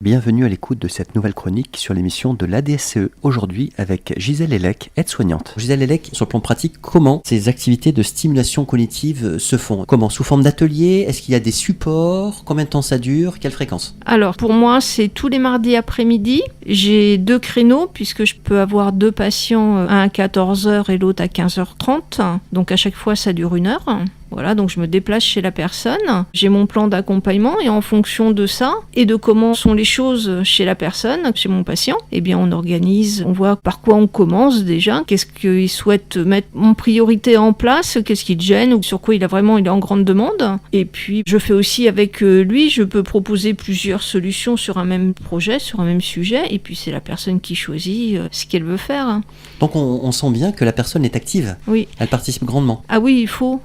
Bienvenue à l'écoute de cette nouvelle chronique sur l'émission de l'ADSE aujourd'hui avec Gisèle Hellec, aide-soignante. Gisèle Hellec, sur le plan pratique, comment ces activités de stimulation cognitive se font? Comment? Sous forme d'atelier? Est-ce qu'il y a des supports? Combien de temps ça dure? Quelle fréquence? Alors, pour moi, c'est tous les mardis après-midi. J'ai 2 créneaux puisque je peux avoir 2 patients, un à 14h et l'autre à 15h30. Donc, à chaque fois, ça dure 1 heure. Voilà, donc je me déplace chez la personne, j'ai mon plan d'accompagnement et en fonction de ça et de comment sont les choses chez la personne, chez mon patient, eh bien on organise, on voit par quoi on commence déjà, qu'est-ce qu'il souhaite mettre en priorité en place, qu'est-ce qui le gêne ou sur quoi il est en grande demande. Et puis je fais aussi avec lui, je peux proposer plusieurs solutions sur un même projet, sur un même sujet et puis c'est la personne qui choisit ce qu'elle veut faire. Donc on sent bien que la personne est active. Oui. Elle participe grandement. Ah oui, il faut.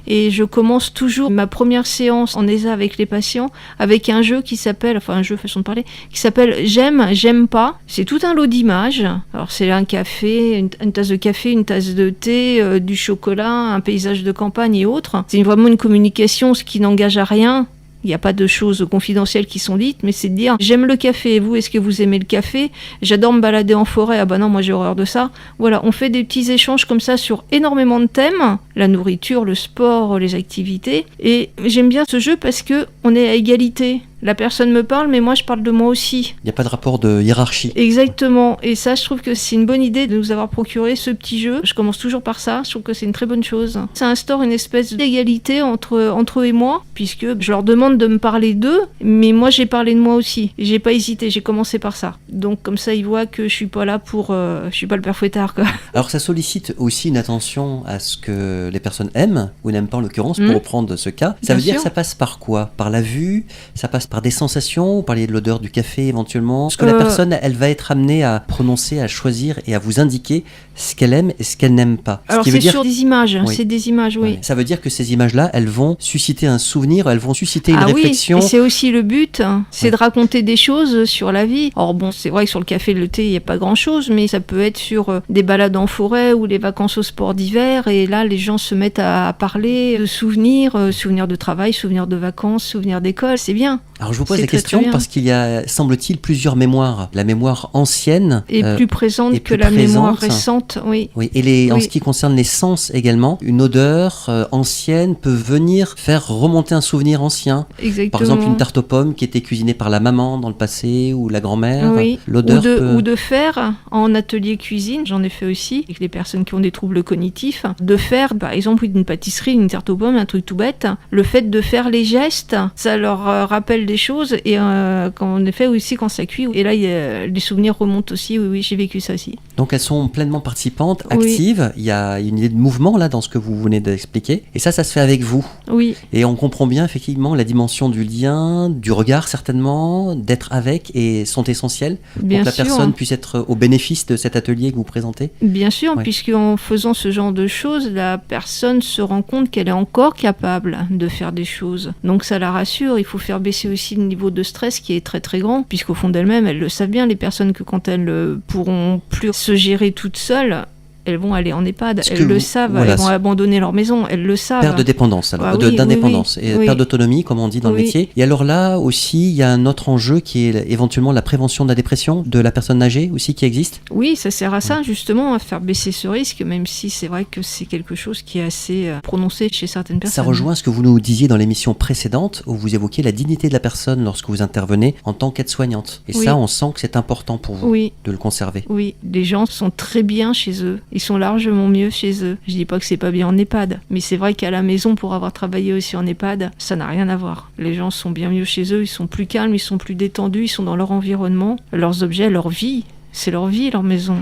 Et je commence toujours ma première séance en ESA avec les patients avec un jeu qui s'appelle, un jeu façon de parler, qui s'appelle J'aime, j'aime pas. C'est tout un lot d'images. Alors c'est un café, une tasse de café, une tasse de thé, du chocolat, un paysage de campagne et autres. C'est vraiment une communication, ce qui n'engage à rien. Il n'y a pas de choses confidentielles qui sont dites, mais c'est de dire j'aime le café, et vous, est-ce que vous aimez le café? J'adore me balader en forêt, ah bah non, moi j'ai horreur de ça. Voilà, on fait des petits échanges comme ça sur énormément de thèmes, la nourriture, le sport, les activités, et j'aime bien ce jeu parce que on est à égalité. La personne me parle, mais moi je parle de moi aussi. Il n'y a pas de rapport de hiérarchie. Exactement, et ça je trouve que c'est une bonne idée de nous avoir procuré ce petit jeu. Je commence toujours par ça, je trouve que c'est une très bonne chose. Ça instaure une espèce d'égalité entre eux et moi, puisque je leur demande de me parler d'eux, mais moi j'ai parlé de moi aussi. J'ai pas hésité, j'ai commencé par ça. Donc comme ça ils voient que je suis pas là pour... je suis pas le père fouettard, quoi. Alors ça sollicite aussi une attention à ce que les personnes aiment, ou n'aiment pas en l'occurrence, pour reprendre ce cas. Ça veut dire que ça passe par quoi? Par la vue? Ça passe par des sensations? Vous parliez de l'odeur du café éventuellement. Est-ce que la personne, elle va être amenée à prononcer, à choisir et à vous indiquer ce qu'elle aime et ce qu'elle n'aime pas? Alors c'est sur des images, oui. C'est des images, oui. Ouais. Ça veut dire que ces images-là, elles vont susciter un souvenir, elles vont susciter une réflexion. Oui, et c'est aussi le but, c'est de raconter des choses sur la vie. Or bon, c'est vrai que sur le café et le thé, il n'y a pas grand-chose, mais ça peut être sur des balades en forêt ou les vacances au sport d'hiver, et là, les gens se mettent à parler de souvenirs, souvenirs de travail, souvenirs de vacances, souvenirs d'école, c'est bien. Alors je vous pose la question parce qu'il y a, semble-t-il, plusieurs mémoires. La mémoire ancienne est plus présente que la mémoire récente, oui. Oui. Et en ce qui concerne les sens également, une odeur ancienne peut venir faire remonter un souvenir ancien. Exactement. Par exemple, une tarte aux pommes qui était cuisinée par la maman dans le passé ou la grand-mère. Oui. L'odeur ou de faire en atelier cuisine, j'en ai fait aussi avec les personnes qui ont des troubles cognitifs, de faire par exemple une pâtisserie, une tarte aux pommes, un truc tout bête. Le fait de faire les gestes, ça leur rappelle des choses et quand on est fait aussi quand ça cuit, et là les souvenirs remontent aussi. Oui, j'ai vécu ça aussi. Donc elles sont pleinement participantes, actives. Il y a une idée de mouvement là dans ce que vous venez d'expliquer, et ça se fait avec vous. Oui. Et on comprend bien effectivement la dimension du lien, du regard certainement, d'être avec, et sont essentielles pour que la personne puisse être au bénéfice de cet atelier que vous présentez. Bien sûr, puisqu'en faisant ce genre de choses, la personne se rend compte qu'elle est encore capable de faire des choses. Donc ça la rassure. Il faut faire baisser aussi le niveau de stress qui est très très grand, puisqu'au fond d'elles-mêmes, elles le savent bien, les personnes, que quand elles pourront plus se gérer toutes seules, elles vont aller en EHPAD, elles le savent, elles vont abandonner leur maison, elles le savent. Perte de dépendance, alors, d'indépendance, et perte d'autonomie, comme on dit dans le métier. Et alors là aussi, il y a un autre enjeu qui est éventuellement la prévention de la dépression de la personne âgée aussi qui existe. Oui, ça sert à ça justement, à faire baisser ce risque, même si c'est vrai que c'est quelque chose qui est assez prononcé chez certaines personnes. Ça rejoint ce que vous nous disiez dans l'émission précédente, où vous évoquiez la dignité de la personne lorsque vous intervenez en tant qu'aide-soignante. Et ça, on sent que c'est important pour vous de le conserver. Oui, les gens sont très bien chez eux. Ils sont largement mieux chez eux. Je dis pas que c'est pas bien en EHPAD, mais c'est vrai qu'à la maison, pour avoir travaillé aussi en EHPAD, ça n'a rien à voir. Les gens sont bien mieux chez eux, ils sont plus calmes, ils sont plus détendus, ils sont dans leur environnement, leurs objets, leur vie. C'est leur vie, leur maison.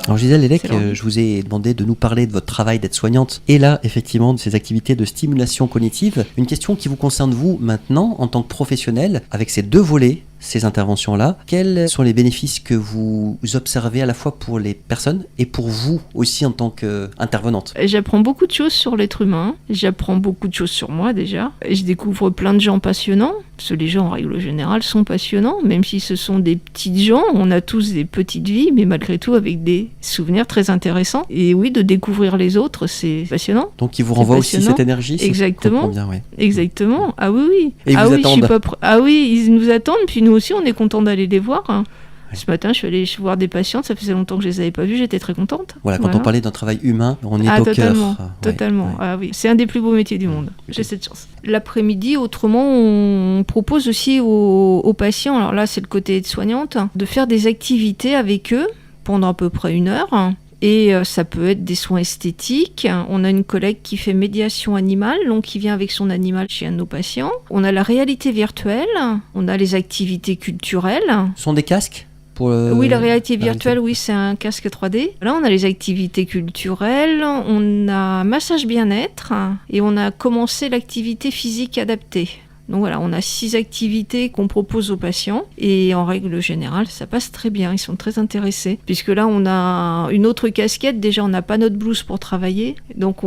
Alors Gisèle Hellec, je vous ai demandé de nous parler de votre travail d'aide-soignante et là, effectivement, de ces activités de stimulation cognitive. Une question qui vous concerne vous maintenant, en tant que professionnel, avec ces 2 volets, ces interventions-là. Quels sont les bénéfices que vous observez à la fois pour les personnes et pour vous aussi en tant qu'intervenante? J'apprends beaucoup de choses sur l'être humain, j'apprends beaucoup de choses sur moi déjà, et je découvre plein de gens passionnants. Parce que les gens, en règle générale, sont passionnants, même si ce sont des petites gens. On a tous des petites vies, mais malgré tout avec des souvenirs très intéressants. Et oui, de découvrir les autres, c'est passionnant. Donc, ils vous renvoient aussi cette énergie. Exactement. Bien, ouais. Exactement. Ah oui, oui. Et ils vous attendent. Ah oui, ils nous attendent, puis nous aussi, on est contents d'aller les voir. Ce matin, je suis allée voir des patientes, ça faisait longtemps que je les avais pas vues, j'étais très contente. Voilà, quand on parlait d'un travail humain, on est au totalement, cœur. Totalement, Ouais. Ah oui, c'est un des plus beaux métiers du monde, j'ai cette chance. L'après-midi, autrement, on propose aussi aux patients, alors là c'est le côté aide-soignante, de faire des activités avec eux pendant à peu près 1 heure. Et ça peut être des soins esthétiques. On a une collègue qui fait médiation animale, donc qui vient avec son animal chez un de nos patients. On a la réalité virtuelle, on a les activités culturelles. Ce sont des casques Oui, la réalité virtuelle, oui, c'est un casque 3D. Là, on a les activités culturelles, on a massage bien-être et on a commencé l'activité physique adaptée. Donc voilà, on a 6 activités qu'on propose aux patients et en règle générale, ça passe très bien, ils sont très intéressés. Puisque là, on a une autre casquette, déjà on n'a pas notre blouse pour travailler, donc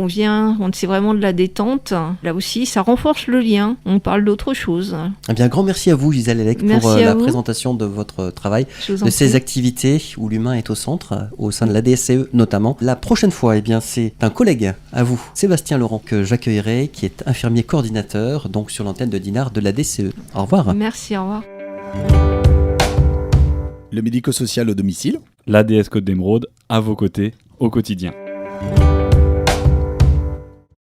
c'est vraiment de la détente. Là aussi, ça renforce le lien, on parle d'autre chose. Eh bien, grand merci à vous Gisèle Hellec pour la présentation de votre travail, de ces activités où l'humain est au centre, au sein de la DSCE notamment. La prochaine fois, eh bien, c'est un collègue à vous, Sébastien Laurent, que j'accueillerai, qui est infirmier coordinateur, donc sur l'antenne de Dinard de la DCE. Au revoir. Merci, au revoir. Le médico-social au domicile. L'ADS Côte d'Émeraude, à vos côtés, au quotidien.